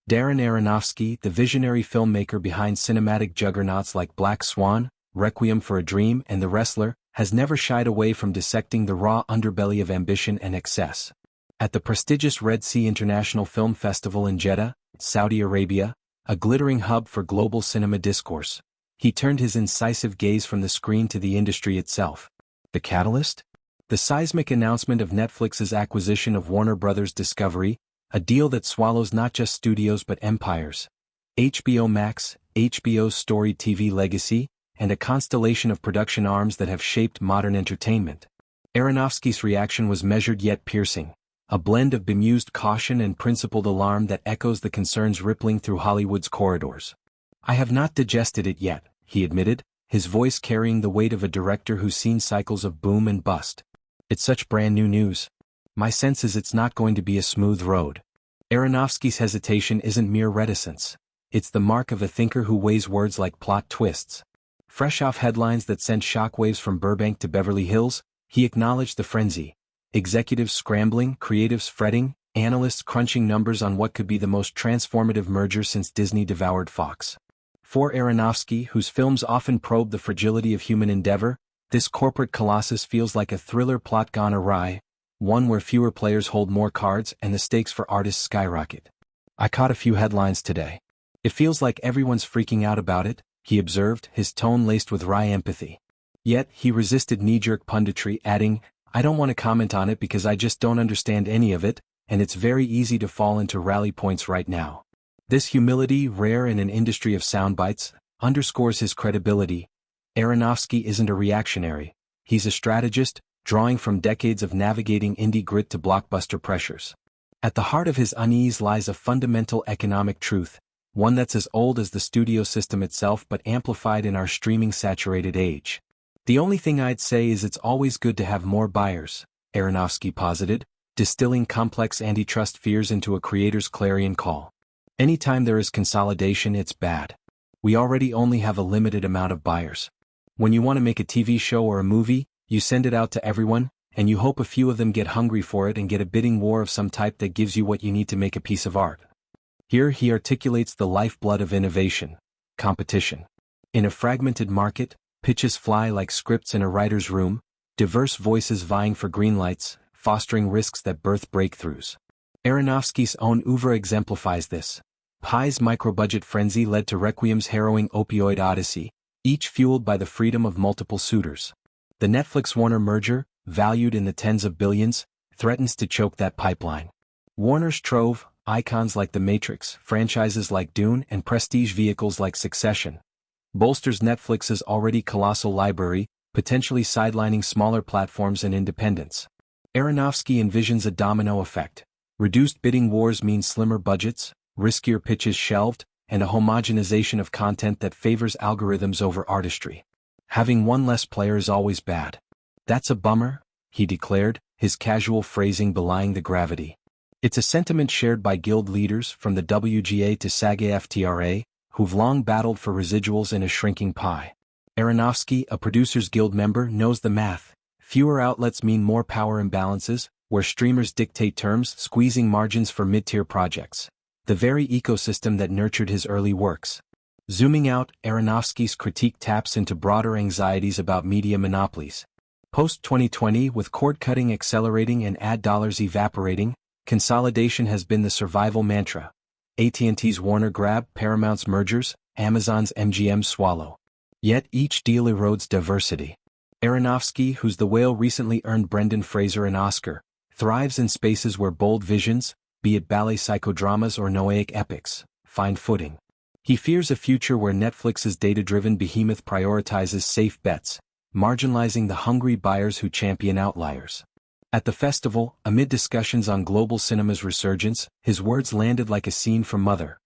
Darren Aronofsky, the visionary filmmaker behind cinematic juggernauts like Black Swan, Requiem for a Dream, and The Wrestler, has never shied away from dissecting the raw underbelly of ambition and excess. At the prestigious Red Sea International Film Festival in Jeddah, Saudi Arabia, a glittering hub for global cinema discourse, he turned his incisive gaze from the screen to the industry itself. The catalyst? The seismic announcement of Netflix's acquisition of Warner Bros. Discovery, a deal that swallows not just studios but empires. HBO Max, HBO's storied TV legacy, and a constellation of production arms that have shaped modern entertainment. Aronofsky's reaction was measured yet piercing, a blend of bemused caution and principled alarm that echoes the concerns rippling through Hollywood's corridors. "I have not digested it yet," he admitted, his voice carrying the weight of a director who's seen cycles of boom and bust. "It's such brand new news. My sense is it's not going to be a smooth road." Aronofsky's hesitation isn't mere reticence. It's the mark of a thinker who weighs words like plot twists. Fresh off headlines that sent shockwaves from Burbank to Beverly Hills, he acknowledged the frenzy. Executives scrambling, creatives fretting, analysts crunching numbers on what could be the most transformative merger since Disney devoured Fox. For Aronofsky, whose films often probe the fragility of human endeavor, this corporate colossus feels like a thriller plot gone awry, one where fewer players hold more cards and the stakes for artists skyrocket. "I caught a few headlines today. It feels like everyone's freaking out about it," he observed, his tone laced with wry empathy. Yet, he resisted knee-jerk punditry, adding, "I don't want to comment on it because I just don't understand any of it, and it's very easy to fall into rally points right now." This humility, rare in an industry of soundbites, underscores his credibility. Aronofsky isn't a reactionary. He's a strategist, drawing from decades of navigating indie grit to blockbuster pressures. At the heart of his unease lies a fundamental economic truth, one that's as old as the studio system itself but amplified in our streaming-saturated age. "The only thing I'd say is it's always good to have more buyers," Aronofsky posited, distilling complex antitrust fears into a creator's clarion call. "Anytime there is consolidation, it's bad. We already only have a limited amount of buyers. When you want to make a TV show or a movie, you send it out to everyone, and you hope a few of them get hungry for it and get a bidding war of some type that gives you what you need to make a piece of art." Here he articulates the lifeblood of innovation: competition. In a fragmented market, pitches fly like scripts in a writer's room, diverse voices vying for greenlights, fostering risks that birth breakthroughs. Aronofsky's own oeuvre exemplifies this. Pi's micro-budget frenzy led to Requiem's harrowing opioid odyssey, each fueled by the freedom of multiple suitors. The Netflix-Warner merger, valued in the tens of billions, threatens to choke that pipeline. Warner's trove, icons like The Matrix, franchises like Dune, and prestige vehicles like Succession, bolsters Netflix's already colossal library, potentially sidelining smaller platforms and independents. Aronofsky envisions a domino effect. Reduced bidding wars mean slimmer budgets, riskier pitches shelved, and a homogenization of content that favors algorithms over artistry. "Having one less player is always bad. That's a bummer," he declared, his casual phrasing belying the gravity. It's a sentiment shared by guild leaders from the WGA to SAG-AFTRA, who've long battled for residuals in a shrinking pie. Aronofsky, a Producers Guild member, knows the math. Fewer outlets mean more power imbalances, where streamers dictate terms, squeezing margins for mid-tier projects. The very ecosystem that nurtured his early works. Zooming out, Aronofsky's critique taps into broader anxieties about media monopolies. Post-2020, with cord-cutting accelerating and ad dollars evaporating, consolidation has been the survival mantra. AT&T's Warner grab, Paramount's mergers, Amazon's MGM swallow. Yet each deal erodes diversity. Aronofsky, whose The Whale recently earned Brendan Fraser an Oscar, thrives in spaces where bold visions, be it ballet psychodramas or Noahic epics, find footing. He fears a future where Netflix's data-driven behemoth prioritizes safe bets, marginalizing the hungry buyers who champion outliers. At the festival, amid discussions on global cinema's resurgence, his words landed like a scene from Mother.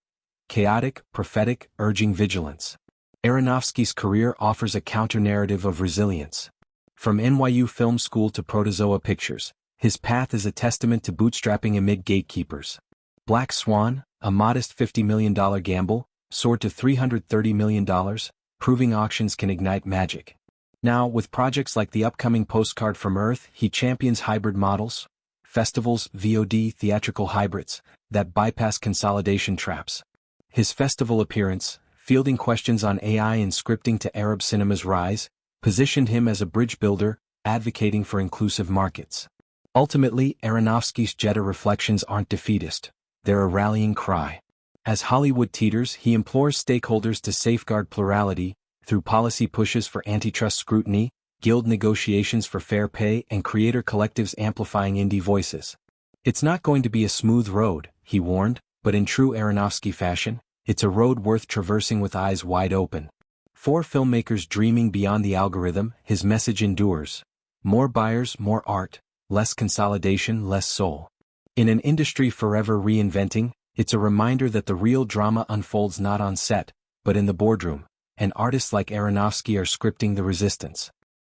Chaotic, prophetic, urging vigilance. Aronofsky's career offers a counter-narrative of resilience. From NYU Film School to Protozoa Pictures, his path is a testament to bootstrapping amid gatekeepers. Black Swan, a modest $50 million gamble, soared to $330 million, proving auctions can ignite magic. Now, with projects like the upcoming Postcard from Earth, he champions hybrid models, festivals, VOD, theatrical hybrids, that bypass consolidation traps. His festival appearance, fielding questions on AI and scripting to Arab cinema's rise, positioned him as a bridge builder, advocating for inclusive markets. Ultimately, Aronofsky's Jeddah reflections aren't defeatist. They're a rallying cry. As Hollywood teeters, he implores stakeholders to safeguard plurality, through policy pushes for antitrust scrutiny, guild negotiations for fair pay, and creator collectives amplifying indie voices. It's not going to be a smooth road, he warned, but in true Aronofsky fashion, it's a road worth traversing with eyes wide open. For filmmakers dreaming beyond the algorithm, his message endures. More buyers, more art, less consolidation, less soul. In an industry forever reinventing, it's a reminder that the real drama unfolds not on set, but in the boardroom, and artists like Aronofsky are scripting the resistance.